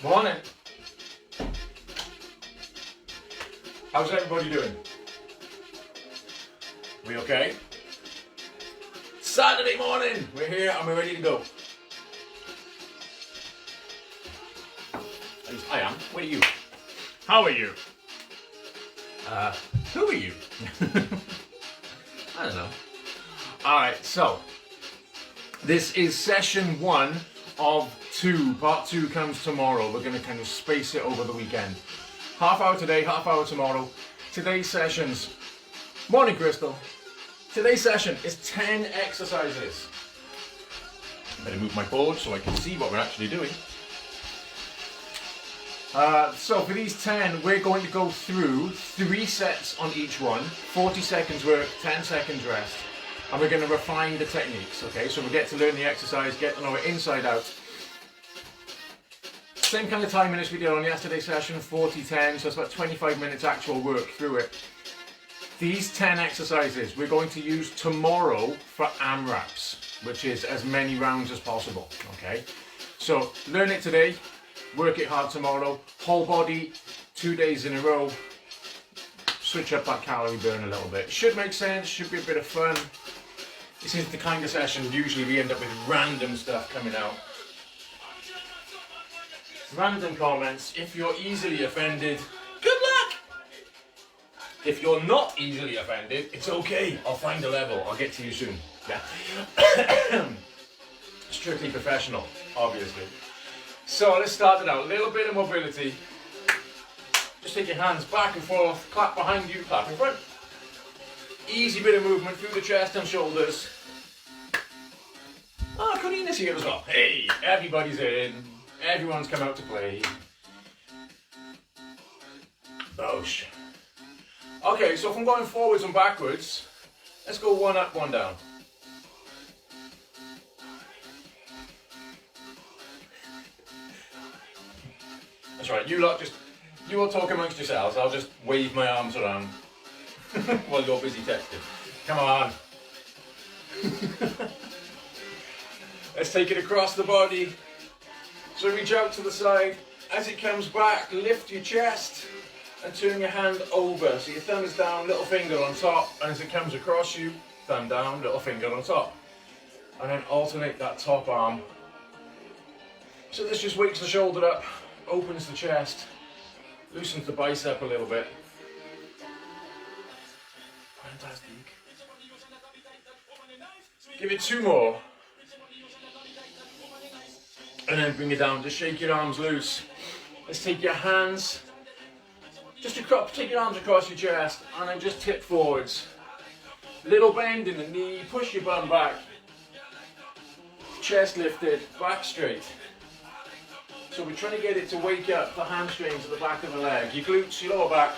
Morning. How's everybody doing? We okay? Saturday morning. We're here and we're ready to go. At least I am. Where are you? How are you? Who are you? I don't know. Alright, so this is session 1 of 2. Part 2 comes tomorrow. We're going to kind of space it over the weekend. Half hour today, half hour tomorrow. Today's sessions. Morning, Crystal. Today's session is 10 exercises. Better move my board so I can see what we're actually doing. So for these 10, we're going to go through 3 sets on each one. 40 seconds work, 10 seconds rest. And we're going to refine the techniques, okay? So we get to learn the exercise, get to know it inside out. Same kind of time minutes we did on yesterday's session, 40-10, so it's about 25 minutes actual work through it. These 10 exercises we're going to use tomorrow for AMRAPs, which is as many rounds as possible, okay? So learn it today, work it hard tomorrow, whole body, 2 days in a row, switch up that calorie burn a little bit. Should make sense, should be a bit of fun. This is the kind of session usually we end up with random stuff coming out. Random comments. If you're easily offended, good luck! If you're not easily offended, it's okay. I'll find a level. I'll get to you soon. Yeah. Strictly professional, obviously. So let's start it out. A little bit of mobility. Just take your hands back and forth. Clap behind you, clap in front. Easy bit of movement through the chest and shoulders. Oh, Corina's here as well. Hey, everybody's in. Everyone's come out to play. Bosh. Okay, so if I'm going forwards and backwards, let's go 1 up, 1 down. That's right, you all talk amongst yourselves. I'll just wave my arms around while you're busy texting. Come on. Let's take it across the body. So reach out to the side. As it comes back, lift your chest and turn your hand over. So your thumb is down, little finger on top, and as it comes across you, thumb down, little finger on top. And then alternate that top arm. So this just wakes the shoulder up, opens the chest, loosens the bicep a little bit. Fantastic. Give it 2 more. And then bring it down, just shake your arms loose. Let's take your hands, take your arms across your chest and then just tip forwards. Little bend in the knee, push your bum back. Chest lifted, back straight. So we're trying to get it to wake up the hamstrings at the back of the leg. Your glutes, your lower back.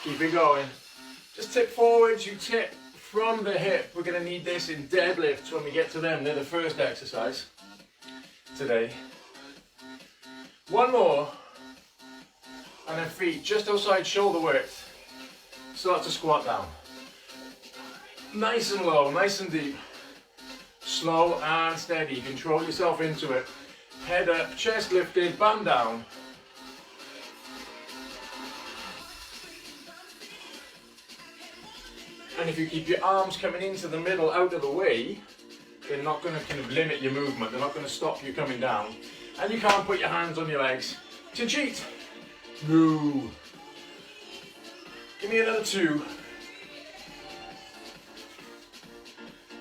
Keep it going. Just tip forwards, you tip from the hip. We're going to need this in deadlifts when we get to them. They're the first exercise today. 1 more. And then feet just outside shoulder width. Start to squat down. Nice and low, nice and deep. Slow and steady. Control yourself into it. Head up, chest lifted, bum down. And if you keep your arms coming into the middle out of the way, they're not going to kind of limit your movement. They're not going to stop you coming down. And you can't put your hands on your legs to cheat. No. Give me another 2.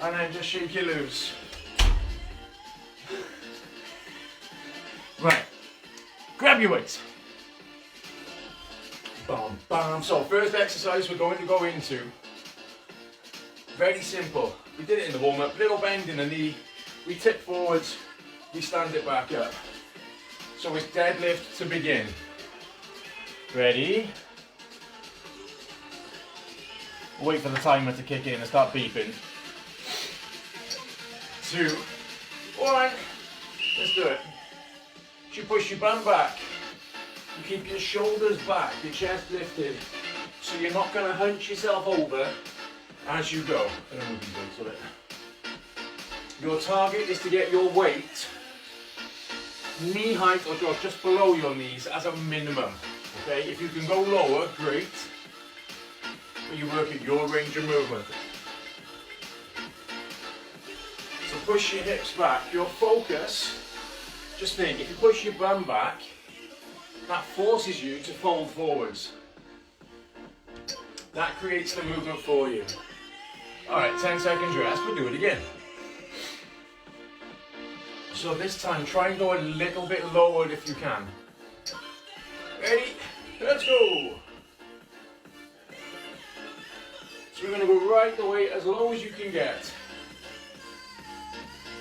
And then just shake you loose. Right. Grab your weights. Bam, bam. So first exercise we're going to go into. Very simple. We did it in the warm-up. Little bend in the knee. We tip forwards. We stand it back up. So it's deadlift to begin. Ready? Wait for the timer to kick in and start beeping. 2, 1. Let's do it. You push your bum back. You keep your shoulders back, your chest lifted. So you're not going to hunch yourself over as you go. I'm gonna move these weights a bit. Your target is to get your weight knee height or just below your knees as a minimum. Okay, if you can go lower, great. But you work at your range of movement. So push your hips back. Your focus, just think, if you push your bum back, that forces you to fold forwards. That creates the movement for you. Alright, 10 seconds rest, we'll do it again. So this time, try and go a little bit lower if you can. Ready? Let's go! So we're going to go right the way as low as you can get.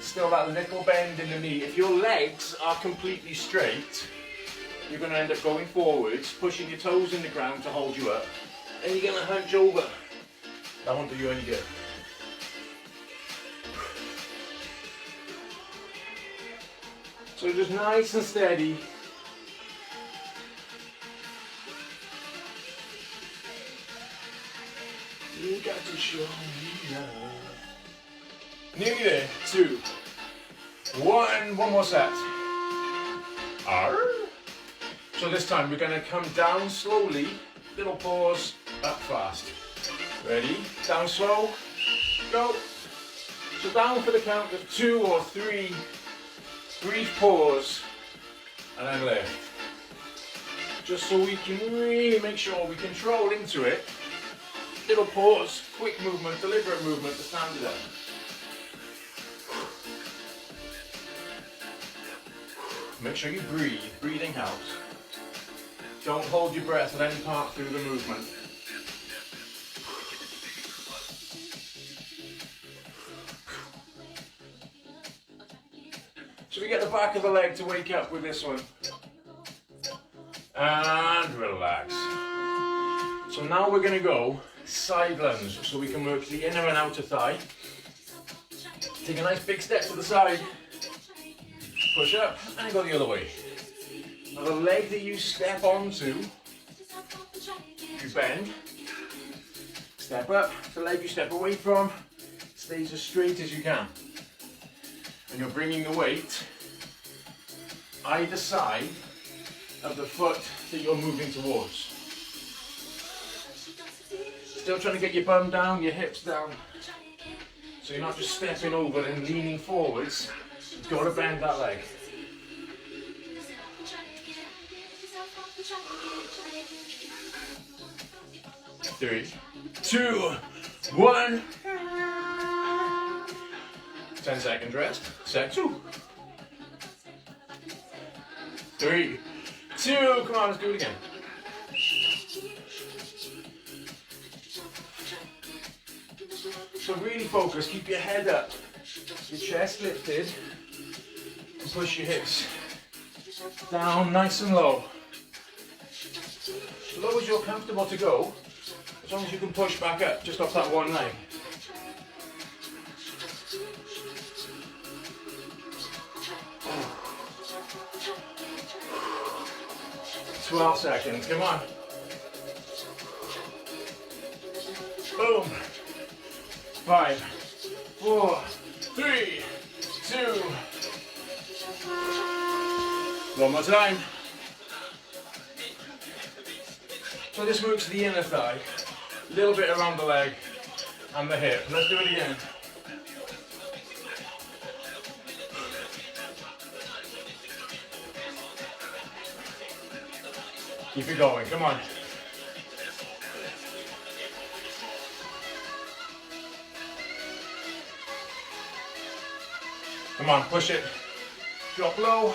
Still that little bend in the knee. If your legs are completely straight, you're going to end up going forwards, pushing your toes in the ground to hold you up, and you're going to hunch over. That won't do you any good. So just nice and steady. You got to show me love. Nearly there. 2, 1. One more set. Arr. So this time we're going to come down slowly. Little pause, up fast. Ready? Down slow. Go. So down for the count of 2 or 3. Brief pause. And then lift. Just so we can really make sure we control into it. Little pause, quick movement, deliberate movement to stand it up. Make sure you breathe. Breathing helps. Don't hold your breath at any part through the movement. So we get the back of the leg to wake up with this one. And relax. So now we're going to go side lunge, so we can work the inner and outer thigh. Take a nice big step to the side. Push up and go the other way. Now the leg that you step onto, you bend. Step up. The leg you step away from stays as straight as you can. And you're bringing the weight either side of the foot that you're moving towards. Still trying to get your bum down, your hips down. So you're not just stepping over and leaning forwards. You've got to bend that leg. Three, 2, 1. 10 seconds rest. Set 2. 3, 2. Come on, let's do it again. So really focus, keep your head up, your chest lifted, and push your hips down nice and low. As low as you're comfortable to go, as long as you can push back up just off that one leg. Oh. 12 seconds, come on. Boom. 5, 4, 3, 2. One more time. So this works the inner thigh, a little bit around the leg and the hip. Let's do it again. Keep it going, come on. Come on, push it. Drop low,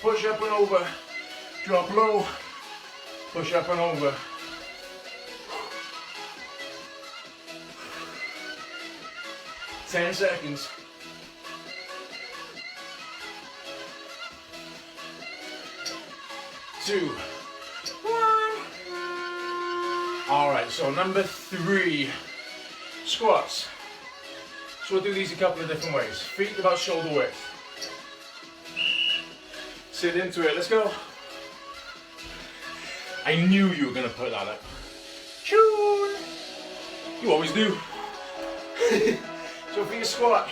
push up and over. Drop low, push up and over. Ten seconds. 2, 1. All right, so number 3, squats. So we'll do these a couple of different ways. Feet about shoulder width. Sit into it, let's go. I knew you were going to put that up. Tune! You always do. So for your squat,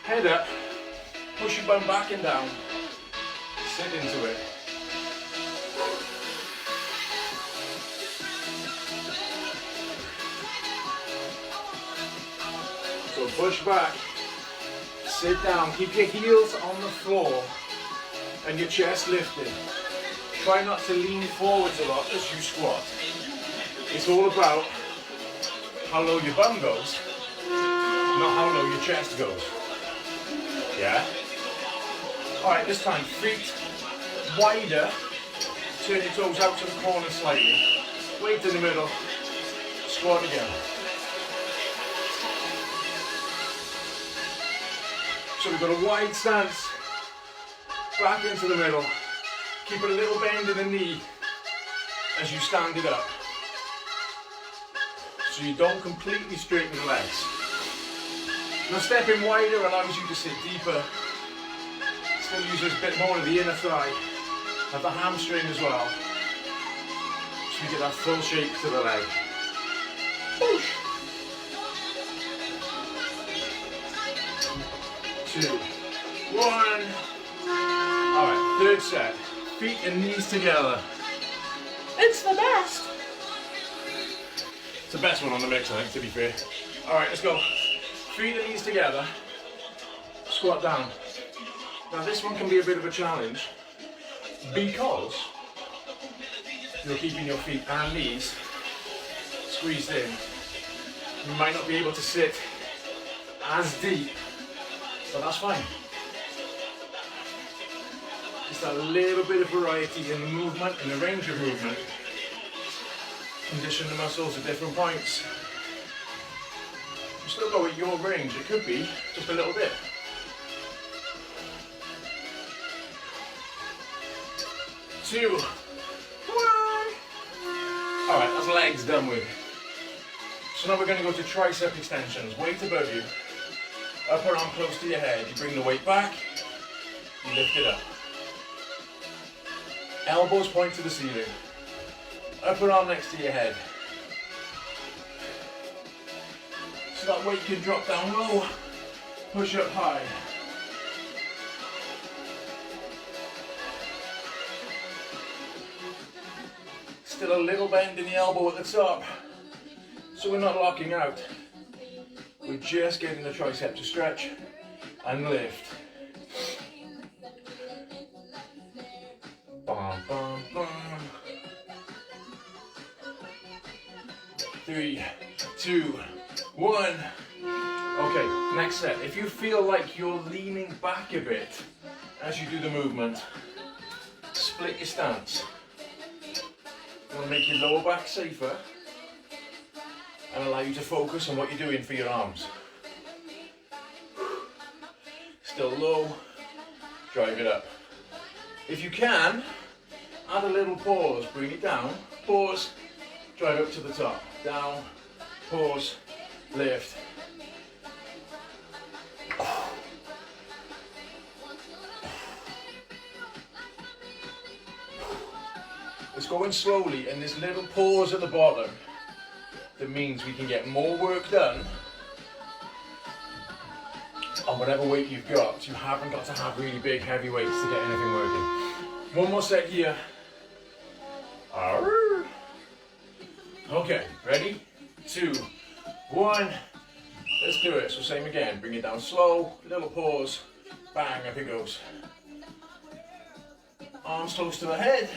head up, push your bum back and down, sit into it. So push back, sit down, keep your heels on the floor and your chest lifted. Try not to lean forwards a lot as you squat. It's all about how low your bum goes, not how low your chest goes. Yeah? Alright, this time, feet wider, turn your toes out to the corner slightly, weight in the middle, squat again. So we've got a wide stance, back into the middle, keep a little bend in the knee as you stand it up. So you don't completely straighten the legs. Now stepping wider allows you to sit deeper. Still uses a bit more of the inner thigh, have the hamstring as well. So you get that full shape to the leg. Push. 2, 1. Alright, third set. Feet and knees together. It's the best. It's the best one on the mix, I think, to be fair. Alright, let's go. Feet and knees together. Squat down. Now this one can be a bit of a challenge because you're keeping your feet and knees squeezed in. You might not be able to sit as deep, but that's fine. Just a little bit of variety in the movement, in the range of movement. Condition the muscles at different points. You still go at your range, it could be just a little bit. Two, 1. Alright, that's legs done with. So now we're going to go to tricep extensions. Weight above you, upper arm close to your head. You bring the weight back, you lift it up. Elbows point to the ceiling. Upper arm next to your head. So that weight can drop down low, push up high. Still a little bend in the elbow at the top, so we're not locking out. We're just getting the tricep to stretch and lift. Bum, bum, bum. 3, 2, 1. Okay, next set. If you feel like you're leaning back a bit as you do the movement, split your stance. You want to make your lower back safer and allow you to focus on what you're doing for your arms. Still low, drive it up. If you can, add a little pause, bring it down, pause, drive up to the top, down, pause, lift. It's going slowly, and this little pause at the bottom that means we can get more work done on whatever weight you've got. You haven't got to have really big heavy weights to get anything working. One more set here. Okay, ready? 2, 1. Let's do it. So same again. Bring it down slow, little pause, bang, up it goes. Arms close to the head.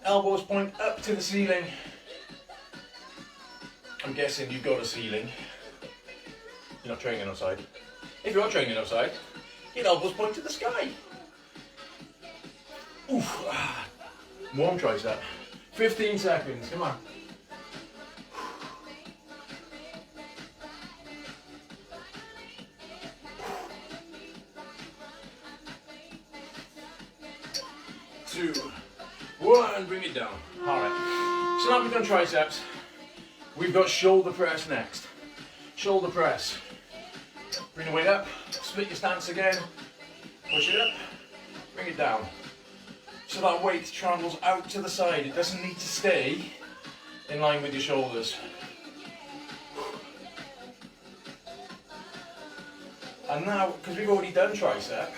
Elbows point up to the ceiling. I'm guessing you've got a ceiling. You're not training outside. If you are training outside, your elbows point to the sky. Oof. Warm tricep. 15 seconds, come on. Two, 1, bring it down. Alright, so now we've done triceps. We've got shoulder press next. Shoulder press. Bring the weight up, split your stance again, push it up, bring it down. So that weight travels out to the side. It doesn't need to stay in line with your shoulders. And now, because we've already done tricep,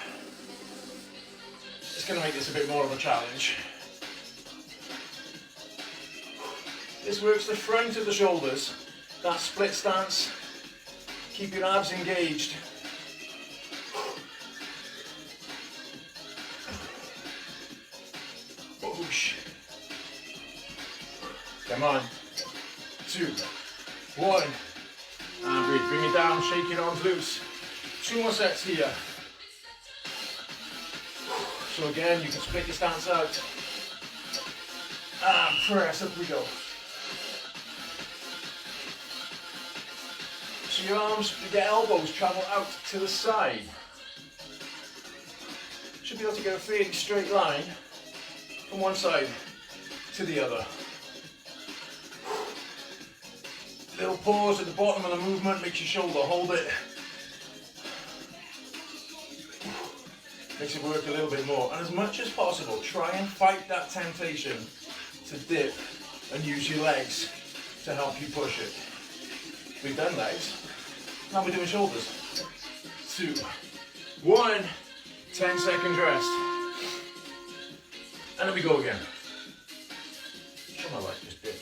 it's going to make this a bit more of a challenge. This works the front of the shoulders, that split stance. Keep your abs engaged. Whoosh. Come on. 2, 1. And breathe. Bring it down, shake your arms loose. 2 more sets here. So again, you can split your stance out. And press, up we go. So your arms, your elbows travel out to the side. Should be able to get a fairly straight line from one side to the other. Little pause at the bottom of the movement, makes your shoulder hold it. Makes it work a little bit more. And as much as possible, try and fight that temptation to dip and use your legs to help you push it. We've done legs, now we're doing shoulders. 2, 1, 10 seconds rest. And then we go again. Show my leg just dip.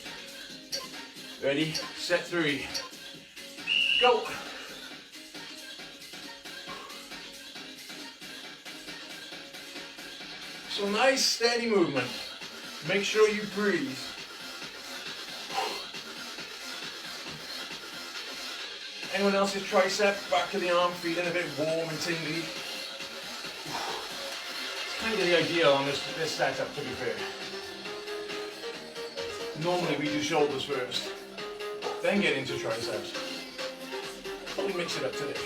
Ready, set 3, go. So nice steady movement. Make sure you breathe. Anyone else's tricep, back of the arm, feeling a bit warm and tingly? It's kind of the ideal on this setup, to be fair. Normally we do shoulders first, then get into triceps. Probably mix it up today.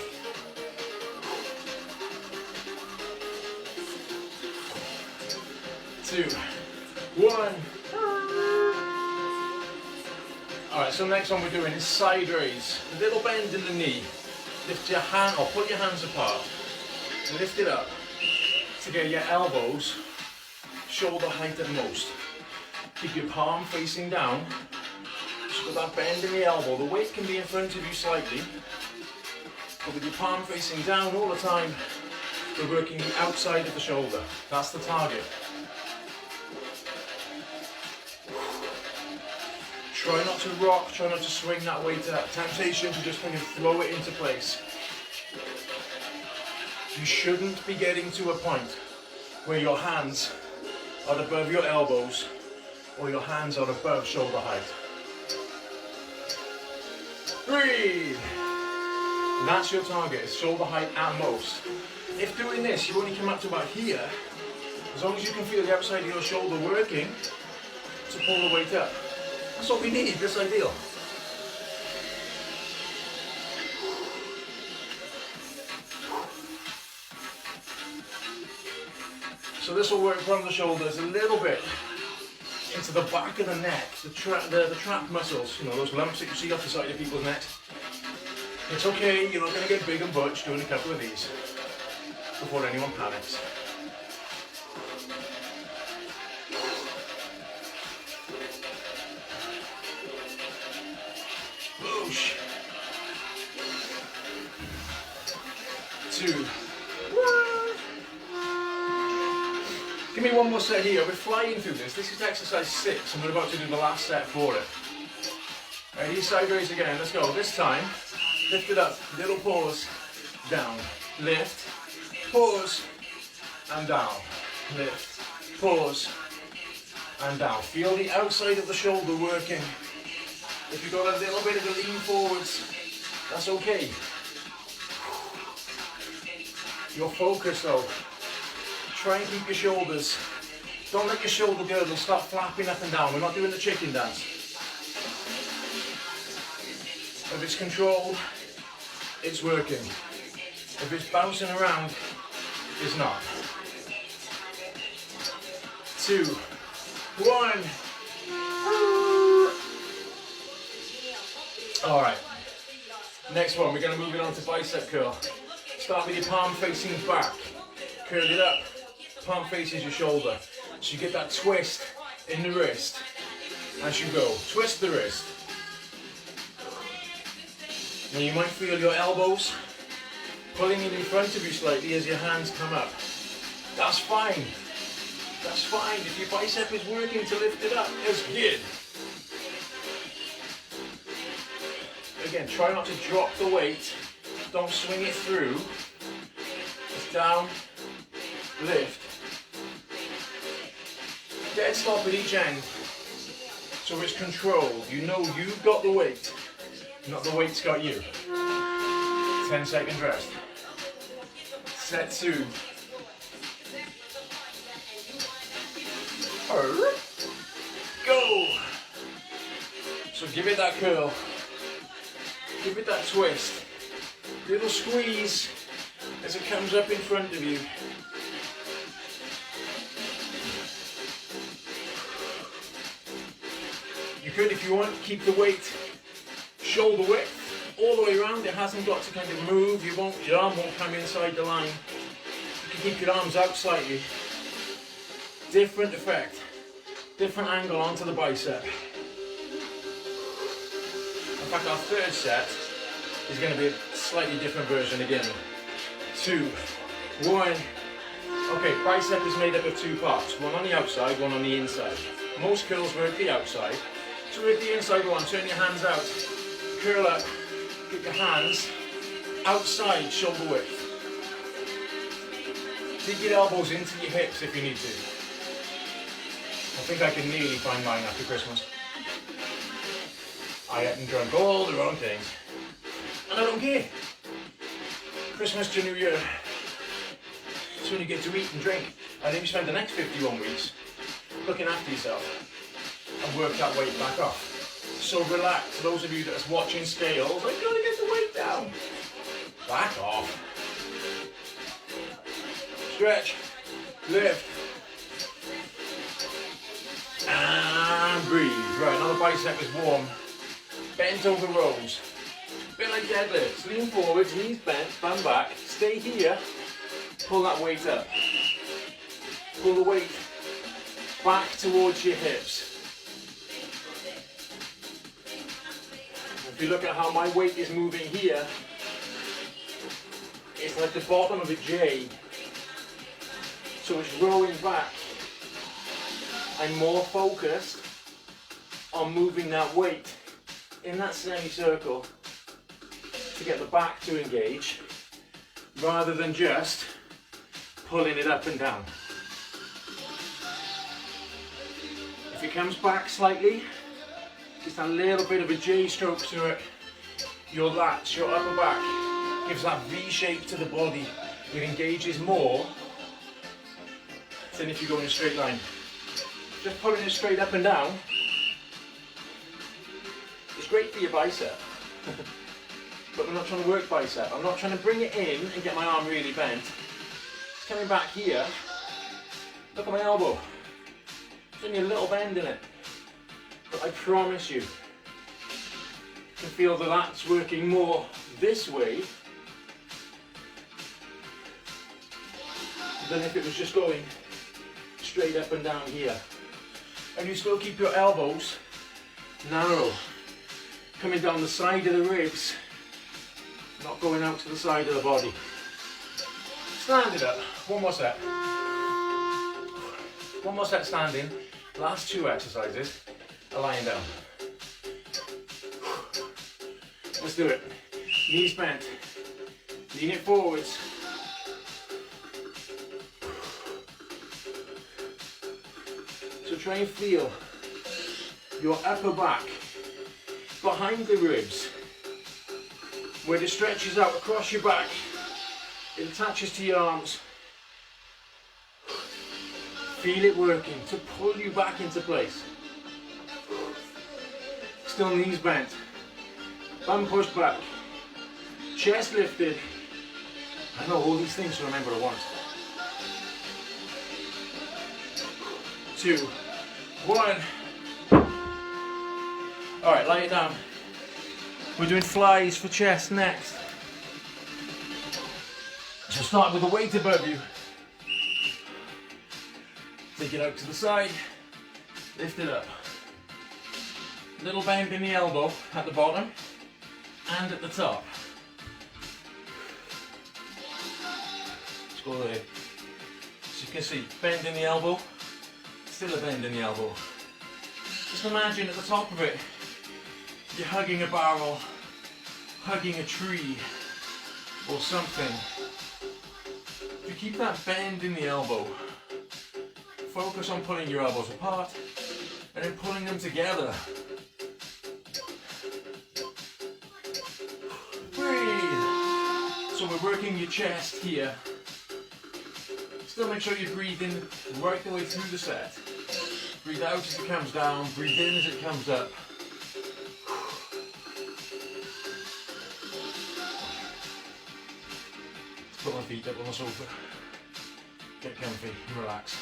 2, 1. Alright, so next one we're doing is side raise. A little bend in the knee. Lift your hand, or pull your hands apart. Lift it up to get your elbows shoulder height at most. Keep your palm facing down. Just got that bend in the elbow. The weight can be in front of you slightly, but with your palm facing down all the time, we're working the outside of the shoulder. That's the target. Try not to rock, try not to swing that weight up. Temptation to just kind of throw it into place. You shouldn't be getting to a point where your hands are above your elbows or your hands are above shoulder height. Breathe. And that's your target, it's shoulder height at most. If doing this, you only come up to about here, as long as you can feel the outside of your shoulder working to pull the weight up. That's what we need, that's ideal. So this will work from the shoulders a little bit into the back of the neck, the trap muscles, you know, those lumps that you see off the side of people's necks. It's okay, you're not going to get big and butch doing a couple of these before anyone panics. Whoosh. 2, 1. Give me one more set here. We're flying through this. This is exercise 6 and we're about to do the last set for it. Ready, side raise again. Let's go. This time, lift it up. Little pause. Down. Lift. Pause. And down. Lift. Pause. And down. Feel the outside of the shoulder working. If you've got a little bit of a lean forwards, that's okay. You're focused though. Try and keep your shoulders. Don't let your shoulder girdle start flapping up and down. We're not doing the chicken dance. If it's controlled, it's working. If it's bouncing around, it's not. 2, 1. Alright, next one, we're going to move it on to bicep curl. Start with your palm facing back, curl it up, palm faces your shoulder. So you get that twist in the wrist. as you go. Twist the wrist. Now you might feel your elbows pulling in front of you slightly as your hands come up. That's fine. That's fine. If your bicep is working to lift it up, it's good. Again, try not to drop the weight. Don't swing it through. It's down, lift. Dead stop at each end. So it's controlled. You know you've got the weight, not the weight's got you. 10 seconds rest. Set 2. Go! So give it that curl. Give it that twist. Little squeeze as it comes up in front of you. You could, if you want, keep the weight shoulder width all the way around. It hasn't got to kind of move. Your arm won't come inside the line. You can keep your arms out slightly. Different effect, different angle onto the bicep. In fact, our third set is going to be a slightly different version again. 2, 1. Okay, bicep is made up of 2 parts. One on the outside, one on the inside. Most curls work the outside. So with the inside one, turn your hands out, curl up, get your hands outside shoulder width. Dig your elbows into your hips if you need to. I think I can nearly find mine after Christmas. I hadn't drunk all the wrong things. And I don't care. Christmas to New Year. It's when you get to eat and drink. And then you spend the next 51 weeks looking after yourself and work that weight back off. So relax. Those of you that are watching scales, I've got to get the weight down. Back off. Stretch. Lift. And breathe. Right, now the bicep is warm. Bent over rows. Bit like deadlifts. Lean forwards, knees bent, bum back. Stay here. Pull that weight up. Pull the weight back towards your hips. If you look at how my weight is moving here, it's like the bottom of a J. So it's rolling back. I'm more focused on moving that weight in that semicircle to get the back to engage, rather than just pulling it up and down. If it comes back slightly, just a little bit of a J stroke to it, your lats, your upper back, gives that V shape to the body. It engages more than if you go in a straight line. Just pulling it straight up and down, it's great for your bicep. But we're not trying to work bicep. I'm not trying to bring it in and get my arm really bent. It's coming back here. Look at my elbow. There's only a little bend in it. But I promise you, can feel the lats working more this way than if it was just going straight up and down here. And you still keep your elbows narrow, coming down the side of the ribs, not going out to the side of the body. Stand it up. One more set. One more set standing. Last 2 exercises are lying down. Let's do it. Knees bent. Lean it forwards. So try and feel your upper back behind the ribs, where it stretches out across your back. It attaches to your arms. Feel it working to pull you back into place. Still knees bent. Bum pushed back. Chest lifted. I know all these things to remember at once. 2, 1. Alright, lie it down. We're doing flies for chest next. So start with the weight above you. Take it out to the side. Lift it up. Little bend in the elbow at the bottom and at the top. Let's go there. As you can see, bend in the elbow, still a bend in the elbow. Just imagine at the top of it, you're hugging a barrel, hugging a tree or something. If you keep that bend in the elbow, focus on pulling your elbows apart and then pulling them together. Breathe. So we're working your chest here. Still make sure you breathe in right the way through the set. Breathe out as it comes down, breathe in as it comes up. Let's put my feet up on the sofa. Get comfy and relax.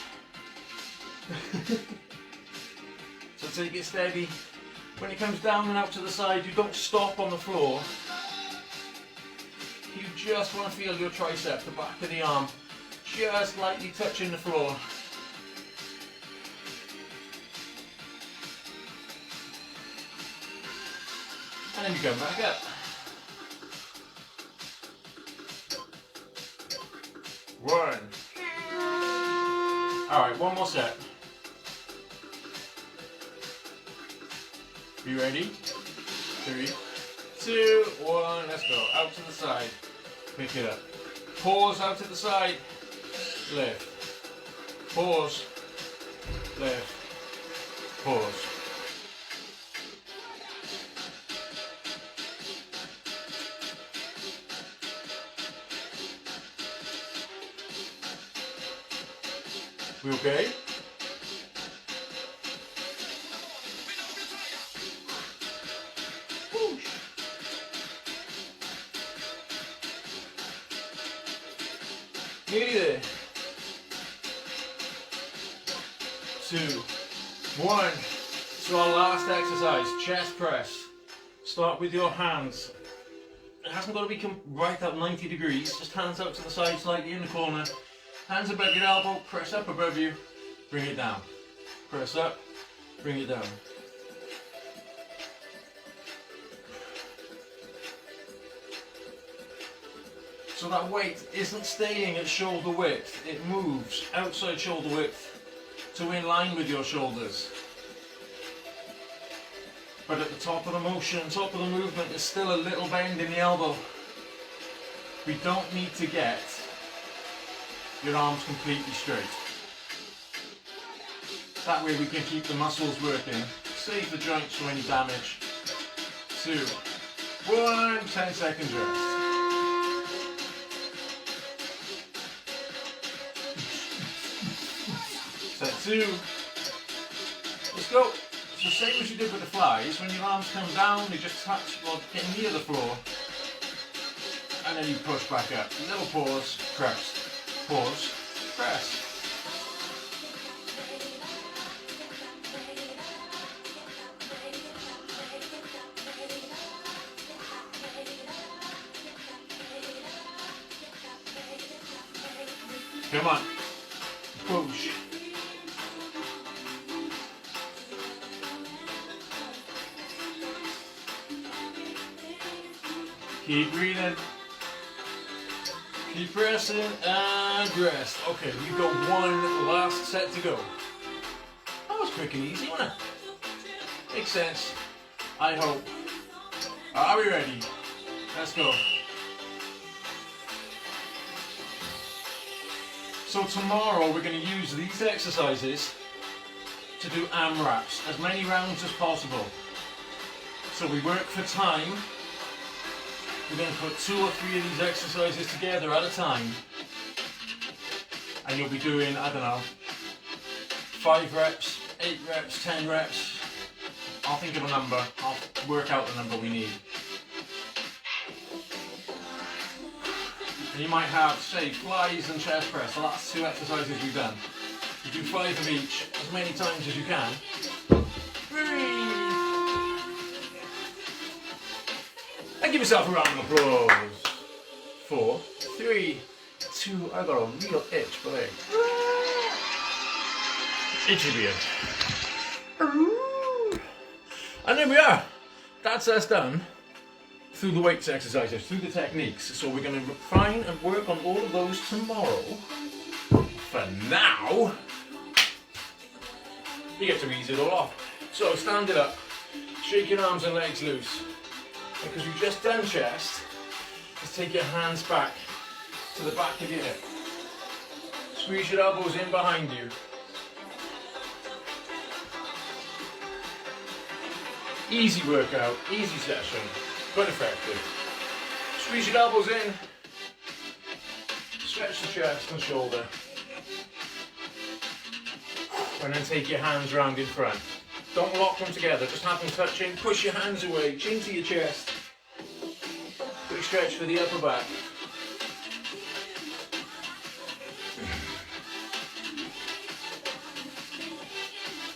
So take it steady. When it comes down and out to the side, you don't stop on the floor. You just want to feel your tricep, the back of the arm, just lightly touching the floor. And then you come back up. One. Alright, one more set. Be ready? 3, 2, 1, let's go. Out to the side. Pick it up. Pause out to the side. Lift. Pause. Lift. Pause. We okay? Whoosh. Nearly there. 2, 1. So our last exercise, chest press. Start with your hands. It hasn't got to be right up 90 degrees, just hands out to the side slightly in the corner. Hands above your elbow, press up above you, bring it down. Press up, bring it down. So that weight isn't staying at shoulder width, it moves outside shoulder width to in line with your shoulders. But at the top of the motion, top of the movement, there's still a little bend in the elbow. We don't need to get your arms completely straight. That way we can keep the muscles working, save the joints from any damage. 2, 1, 10 seconds rest. Set 2. Let's go. So same as you did with the flies, when your arms come down, you just touch or get near the floor, and then you push back up. Little pause, press. Pause, press. Come on. Push. Keep breathing. Keep pressing and rest. Okay, we've got one last set to go. That was quick and easy, wasn't it? Makes sense. I hope. Are we ready? Let's go. So tomorrow we're going to use these exercises to do AMRAPs, as many rounds as possible. So we work for time. We're going to put 2 or 3 of these exercises together at a time. And you'll be doing, I don't know, 5 reps, 8 reps, 10 reps. I'll think of a number. I'll work out the number we need. And you might have, say, flies and chest press. The last 2 exercises we've done. You do 5 of each, as many times as you can. Breathe. And give yourself a round of applause. 4, 3, 2, I got a real itch, but hey. Itchy beard. And there we are. That's us done through the weights exercises, through the techniques. So we're going to refine and work on all of those tomorrow. For now, you get to ease it all off. So stand it up, shake your arms and legs loose. Because we've just done chest, just take your hands back to the back of your hip. Squeeze your elbows in behind you. Easy workout, easy session, but effective. Squeeze your elbows in, stretch the chest and shoulder, and then take your hands round in front. Don't lock them together, just have them touching, push your hands away, chin to your chest. Quick stretch for the upper back.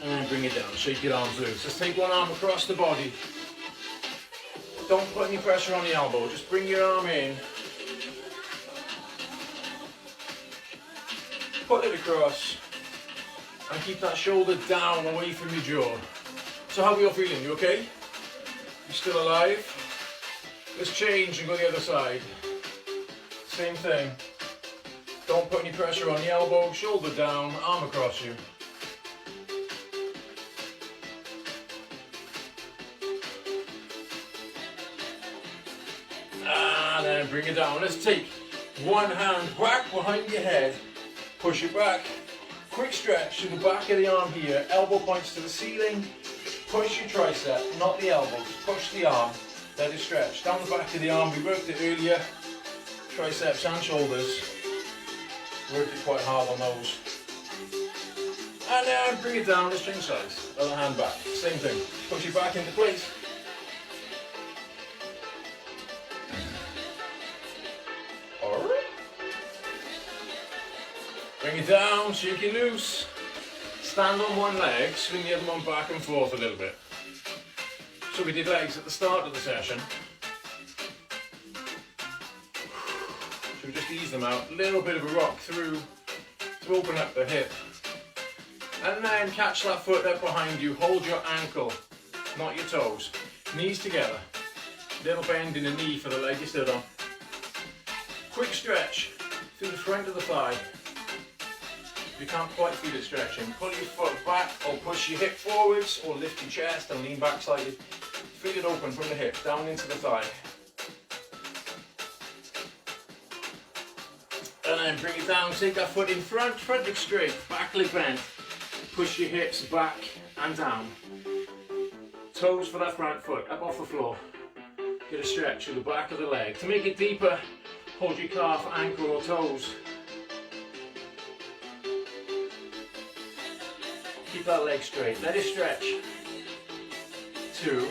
And then bring it down, shake your arms loose. Just take one arm across the body. Don't put any pressure on the elbow, just bring your arm in. Put it across. And keep that shoulder down, away from your jaw. So how are we all feeling? You okay? You still alive? Let's change and go the other side. Same thing. Don't put any pressure on the elbow, shoulder down, arm across you. And then bring it down. Let's take one hand back behind your head, push it back. Quick stretch to the back of the arm here, elbow points to the ceiling, push your tricep, not the elbow, just push the arm, let it stretch. Down the back of the arm, we worked it earlier, triceps and shoulders, worked it quite hard on those. And then bring it down, let's change sides, other hand back, same thing, push it back into place. Bring it down, shake it loose. Stand on one leg, swing the other one back and forth a little bit. So we did legs at the start of the session. So we just ease them out, a little bit of a rock through to open up the hip. And then catch that foot up behind you, hold your ankle, not your toes. Knees together, little bend in the knee for the leg you stood on. Quick stretch through the front of the thigh. If you can't quite feel it stretching, pull your foot back or push your hip forwards or lift your chest and lean back slightly. Feel it open from the hip, down into the thigh. And then bring it down, take that foot in front, front leg straight, back leg bent. Push your hips back and down. Toes for that front foot, up off the floor. Get a stretch through the back of the leg. To make it deeper, hold your calf, ankle or toes. Keep that leg straight, let it stretch. 2,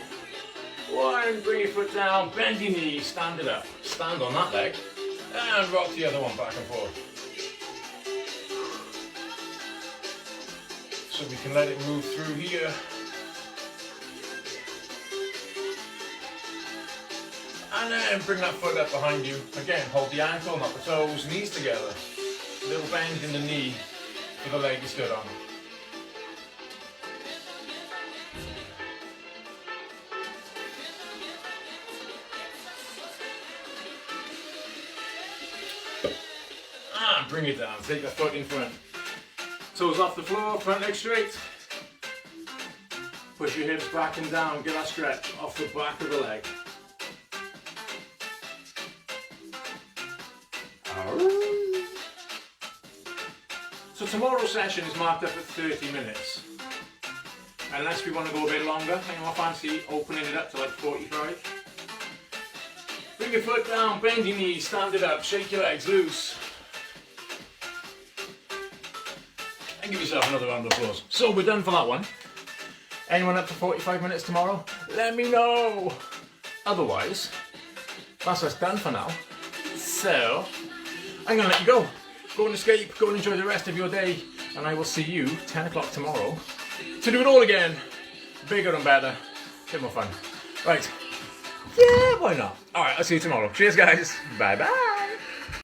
1, bring your foot down, bend your knees, stand it up. Stand on that leg, and rock the other one back and forth. So we can let it move through here. And then bring that foot up behind you. Again, hold the ankle, not the toes, knees together. A little bend in the knee for the leg you stood on. Bring it down, take that foot in front. Toes off the floor, front leg straight. Push your hips back and down, get that stretch off the back of the leg. So tomorrow's session is marked up at 30 minutes. Unless we want to go a bit longer, I fancy opening it up to like 45. Bring your foot down, bend your knees, stand it up, shake your legs loose. And give yourself another round of applause. So we're done for that one. Anyone up to 45 minutes tomorrow? Let me know. Otherwise, that's us done for now. So, I'm going to let you go. Go and escape, go and enjoy the rest of your day. And I will see you 10 o'clock tomorrow to do it all again. Bigger and better. A bit more fun. Right. Yeah, why not? Alright, I'll see you tomorrow. Cheers, guys. Bye-bye.